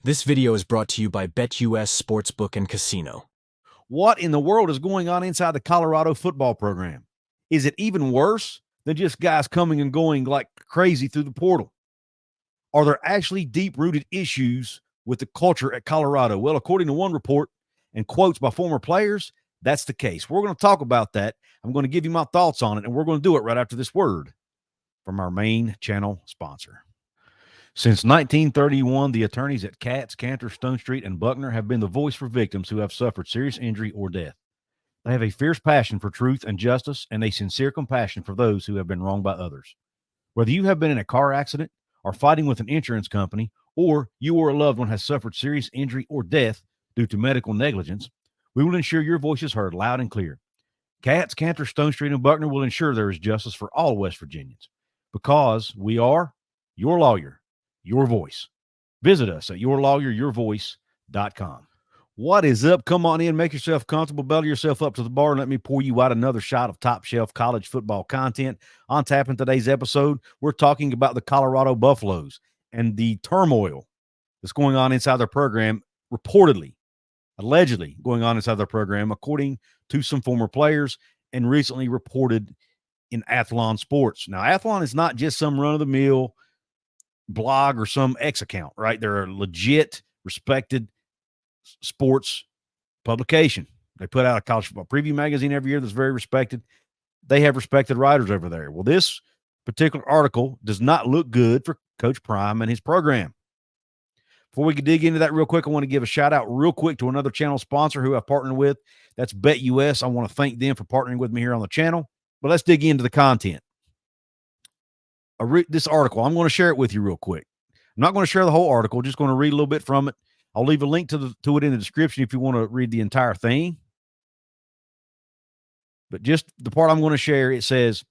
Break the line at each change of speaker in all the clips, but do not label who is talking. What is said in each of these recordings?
This video is brought to you by BetUS Sportsbook and Casino.
What in the world is going on inside the Colorado football program? Is it even worse than just guys coming and going like crazy through the portal? Are there actually deep-rooted issues with the culture at Colorado? Well, according to one report and quotes by former players, that's the case. We're going to talk about that. I'm going to give you my thoughts on it, and we're going to do it right after this word from our main channel sponsor. Since 1931, the attorneys at Katz, Cantor, Stone Street, and Buckner have been the voice for victims who have suffered serious injury or death. They have a fierce passion for truth and justice and a sincere compassion for those who have been wronged by others. Whether you have been in a car accident or fighting with an insurance company, or you or a loved one has suffered serious injury or death due to medical negligence, we will ensure your voice is heard loud and clear. Katz, Cantor, Stone Street, and Buckner will ensure there is justice for all West Virginians because we are your lawyer, your voice. Visit us at yourlawyeryourvoice.com. What is up? Come on in, make yourself comfortable, belly yourself up to the bar, and let me pour you out another shot of top shelf college football content. On tap in today's episode, we're talking about the Colorado Buffaloes and the turmoil that's going on inside their program, reportedly, allegedly going on inside their program, according to some former players and recently reported in Athlon Sports. Now, Athlon is not just some run-of-the-mill blog or some X account, right? They're a legit, respected sports publication. They put out a college football preview magazine every year that's very respected. They have respected writers over there. Well, this particular article does not look good for Coach Prime and his program. Before we can dig into that real quick, I want to give a shout out real quick to another channel sponsor who I've partnered with. That's BetUS. I want to thank them for partnering with me here on the channel. But let's dig into the content. This article, I'm going to share it with you real quick. I'm not going to share the whole article, just going to read a little bit from it. I'll leave a link to it in the description if you want to read the entire thing. But just the part I'm going to share, it says,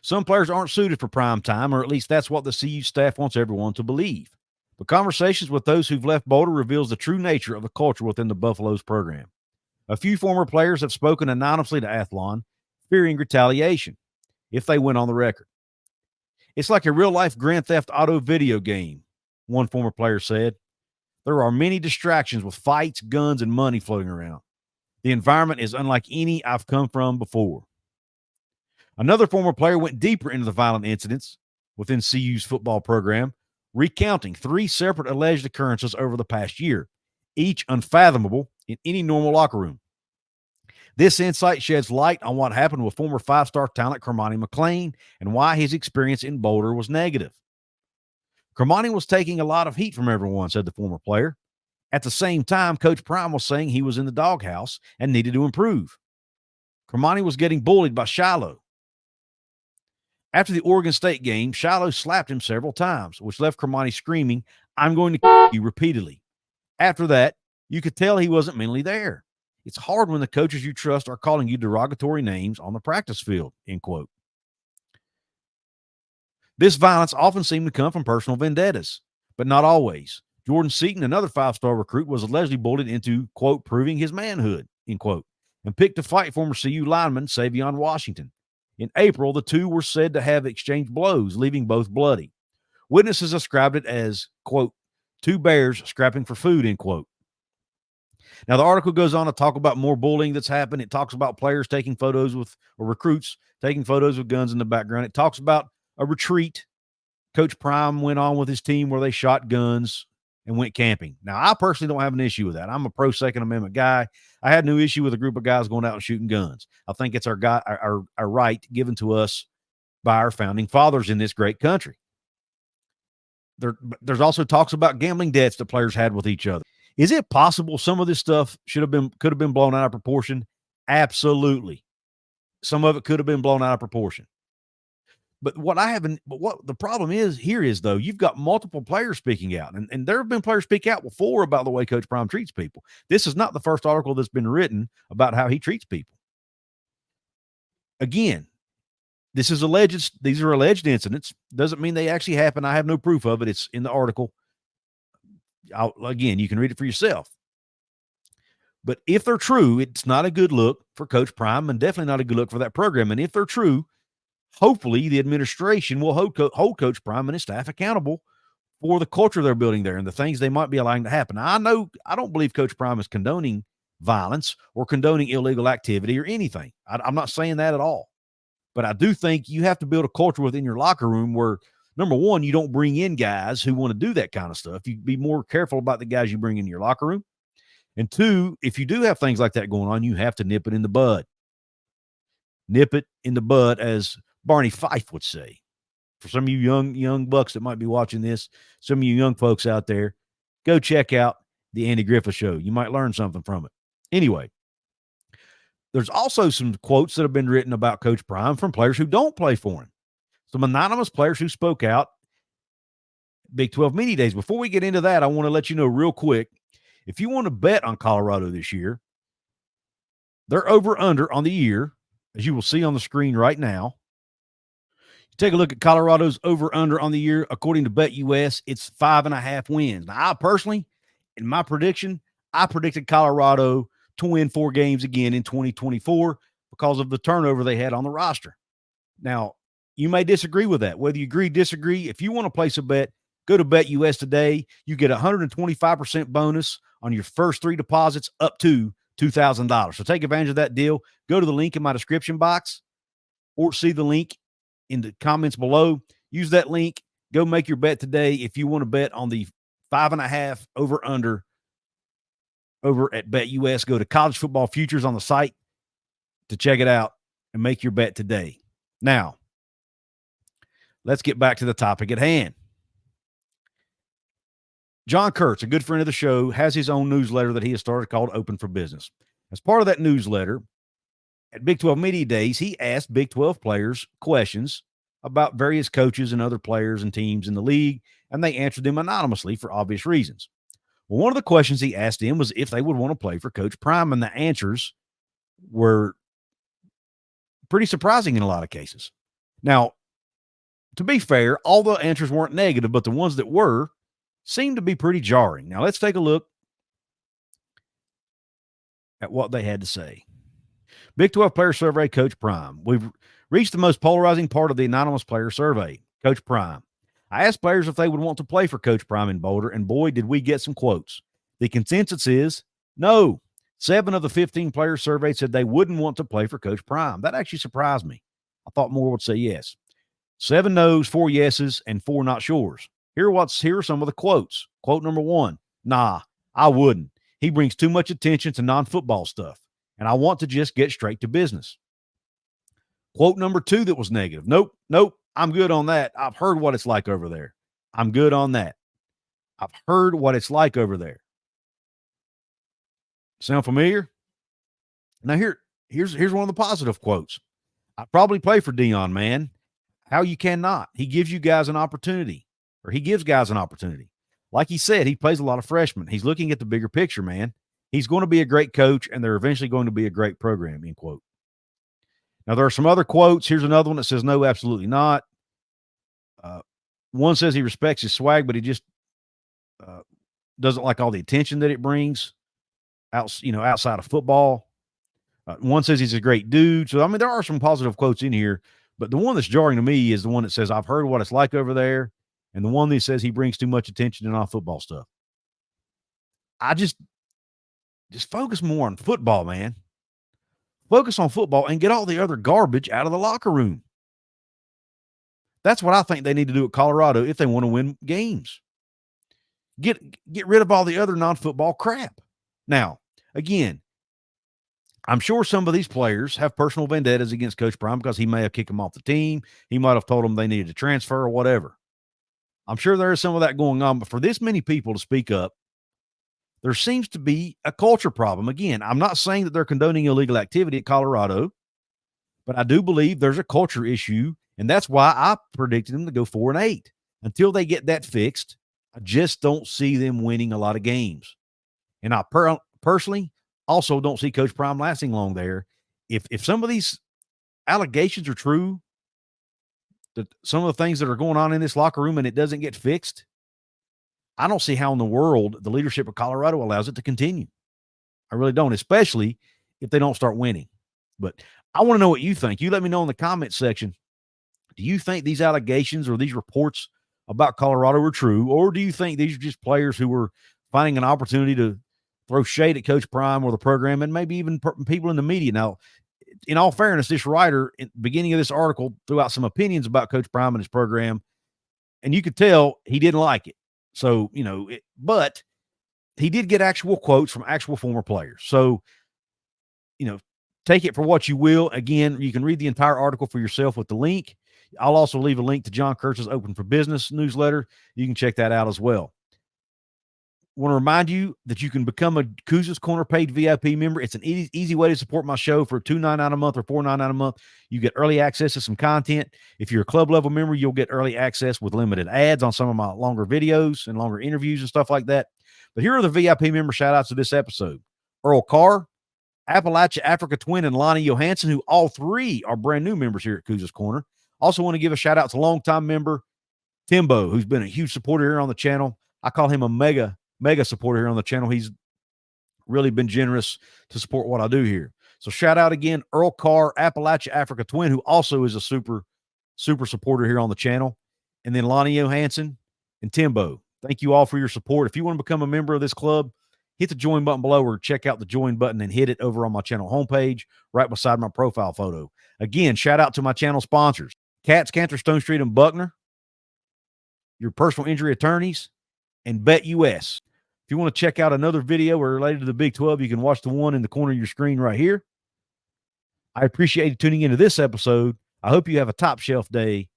some players aren't suited for prime time, or at least that's what the CU staff wants everyone to believe. But conversations with those who've left Boulder reveals the true nature of the culture within the Buffaloes program. A few former players have spoken anonymously to Athlon, fearing retaliation if they went on the record. It's like a real-life Grand Theft Auto video game, one former player said. There are many distractions with fights, guns, and money floating around. The environment is unlike any I've come from before. Another former player went deeper into the violent incidents within CU's football program, recounting 3 separate alleged occurrences over the past year, each unfathomable in any normal locker room. This insight sheds light on what happened with former 5-star talent Kermani McLean and why his experience in Boulder was negative. Kermani was taking a lot of heat from everyone, said the former player. At the same time, Coach Prime was saying he was in the doghouse and needed to improve. Kermani was getting bullied by Shiloh. After the Oregon State game, Shiloh slapped him several times, which left Kermani screaming, "I'm going to kill you," repeatedly. After that, you could tell he wasn't mentally there. It's hard when the coaches you trust are calling you derogatory names on the practice field, end quote. This violence often seemed to come from personal vendettas, but not always. Jordan Seaton, another 5-star recruit, was allegedly bullied into, quote, proving his manhood, end quote, and picked to fight former CU lineman Savion Washington. In April, the two were said to have exchanged blows, leaving both bloody. Witnesses described it as, quote, 2 bears scrapping for food, end quote. Now, the article goes on to talk about more bullying that's happened. It talks about players taking photos with, or recruits taking photos with guns in the background. It talks about a retreat Coach Prime went on with his team where they shot guns and went camping. Now, I personally don't have an issue with that. I'm a pro Second Amendment guy. I had no issue with a group of guys going out and shooting guns. I think it's our right given to us by our founding fathers in this great country. There's also talks about gambling debts that players had with each other. Is it possible some of this stuff could have been blown out of proportion? Absolutely. Some of it could have been blown out of proportion. But what the problem is here is, though, you've got multiple players speaking out, and there have been players speak out before about the way Coach Prime treats people. This is not the first article that's been written about how he treats people. Again, these are alleged incidents. Doesn't mean they actually happen. I have no proof of it. It's in the article. Again, you can read it for yourself. But if they're true, it's not a good look for Coach Prime and definitely not a good look for that program. And if they're true, hopefully the administration will hold Coach Prime and his staff accountable for the culture they're building there and the things they might be allowing to happen. Now, I don't believe Coach Prime is condoning violence or condoning illegal activity or anything. I'm not saying that at all. But I do think you have to build a culture within your locker room where, number one, you don't bring in guys who want to do that kind of stuff. You be more careful about the guys you bring in your locker room. And two, if you do have things like that going on, you have to nip it in the bud. Nip it in the bud, as Barney Fife would say. For some of you young bucks that might be watching this, some of you young folks out there, go check out the Andy Griffith Show. You might learn something from it. Anyway, there's also some quotes that have been written about Coach Prime from players who don't play for him. Some anonymous players who spoke out Big 12 Media Days. Before we get into that, I want to let you know real quick, if you want to bet on Colorado this year, they're over-under on the year, as you will see on the screen right now. Take a look at Colorado's over-under on the year. According to BetUS, it's 5.5 wins. Now, I personally, in my prediction, I predicted Colorado to win 4 games again in 2024 because of the turnover they had on the roster. Now, you may disagree with that. Whether you agree, disagree, if you want to place a bet, go to BetUS today. You get a 125% bonus on your first 3 deposits up to $2,000. So take advantage of that deal. Go to the link in my description box or see the link in the comments below. Use that link. Go make your bet today if you want to bet on the 5.5 over-under over at BetUS. Go to College Football Futures on the site to check it out and make your bet today. Now, let's get back to the topic at hand. John Kurtz, a good friend of the show, has his own newsletter that he has started called Open for Business. As part of that newsletter, at Big 12 Media Days, he asked Big 12 players questions about various coaches and other players and teams in the league, and they answered them anonymously for obvious reasons. Well, one of the questions he asked them was if they would want to play for Coach Prime, and the answers were pretty surprising in a lot of cases. Now, to be fair, all the answers weren't negative, but the ones that were seemed to be pretty jarring. Now, let's take a look at what they had to say. Big 12 Player Survey, Coach Prime. We've reached the most polarizing part of the anonymous player survey, Coach Prime. I asked players if they would want to play for Coach Prime in Boulder, and boy, did we get some quotes. The consensus is no. 7 of the 15 players surveyed said they wouldn't want to play for Coach Prime. That actually surprised me. I thought more would say yes. 7 no's, 4 yeses, and 4 not sures. Here are some of the quotes. Quote number 1, nah, I wouldn't. He brings too much attention to non-football stuff, and I want to just get straight to business. Quote number 2 that was negative. Nope, I'm good on that. I've heard what it's like over there. I'm good on that. I've heard what it's like over there. Sound familiar? Now here's one of the positive quotes. I probably play for Deion, man. How you cannot? He gives you guys an opportunity, or he gives guys an opportunity. Like he said, he plays a lot of freshmen. He's looking at the bigger picture, man. He's going to be a great coach, and they're eventually going to be a great program, end quote. Now, there are some other quotes. Here's another one that says, no, absolutely not. One says he respects his swag, but he just doesn't like all the attention that it brings outside of football. One says he's a great dude. So, I mean, there are some positive quotes in here, but the one that's jarring to me is the one that says, I've heard what it's like over there, and the one that says he brings too much attention to non-football stuff. I just focus more on football, man. Focus on football and get all the other garbage out of the locker room. That's what I think they need to do at Colorado if they want to win games. Get rid of all the other non-football crap. Now, again, I'm sure some of these players have personal vendettas against Coach Prime because he may have kicked them off the team. He might have told them they needed to transfer or whatever. I'm sure there is some of that going on, but for this many people to speak up, there seems to be a culture problem. Again, I'm not saying that they're condoning illegal activity at Colorado, but I do believe there's a culture issue, and that's why I predicted them to go 4-8. Until they get that fixed, I just don't see them winning a lot of games. And I personally also don't see Coach Prime lasting long there. If some of these allegations are true, that some of the things that are going on in this locker room and it doesn't get fixed, I don't see how in the world the leadership of Colorado allows it to continue. I really don't, especially if they don't start winning. But I want to know what you think. You let me know in the comment section. Do you think these allegations or these reports about Colorado are true, or do you think these are just players who were finding an opportunity to throw shade at Coach Prime or the program, and maybe even people in the media? Now, in all fairness, this writer, at the beginning of this article, threw out some opinions about Coach Prime and his program, and you could tell he didn't like it. So, but he did get actual quotes from actual former players. So, take it for what you will. Again, you can read the entire article for yourself with the link. I'll also leave a link to John Kurtz's Open for Business newsletter. You can check that out as well. Want to remind you that you can become a Couz's Corner paid VIP member. It's an easy way to support my show for $2.99 a month or $4.99 a month. You get early access to some content. If you're a club level member, you'll get early access with limited ads on some of my longer videos and longer interviews and stuff like that. But here are the VIP member shout outs of this episode. Earl Carr, Appalachia Africa Twin, and Lonnie Johansson, who all three are brand new members here at Couz's Corner. Also want to give a shout out to longtime member Timbo, who's been a huge supporter here on the channel. I call him a mega supporter here on the channel. He's really been generous to support what I do here. So shout out again, Earl Carr, Appalachia Africa Twin, who also is a super supporter here on the channel. And then Lonnie Johansson and Timbo. Thank you all for your support. If you want to become a member of this club, hit the join button below or check out the join button and hit it over on my channel homepage right beside my profile photo. Again, shout out to my channel sponsors, Katz, Cantor, Stone Street, and Buckner, your personal injury attorneys, and BetUS. If you want to check out another video related to the Big 12, you can watch the one in the corner of your screen right here. I appreciate you tuning into this episode. I hope you have a top shelf day,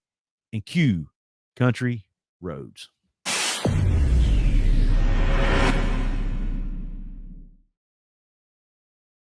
and cue Country Roads.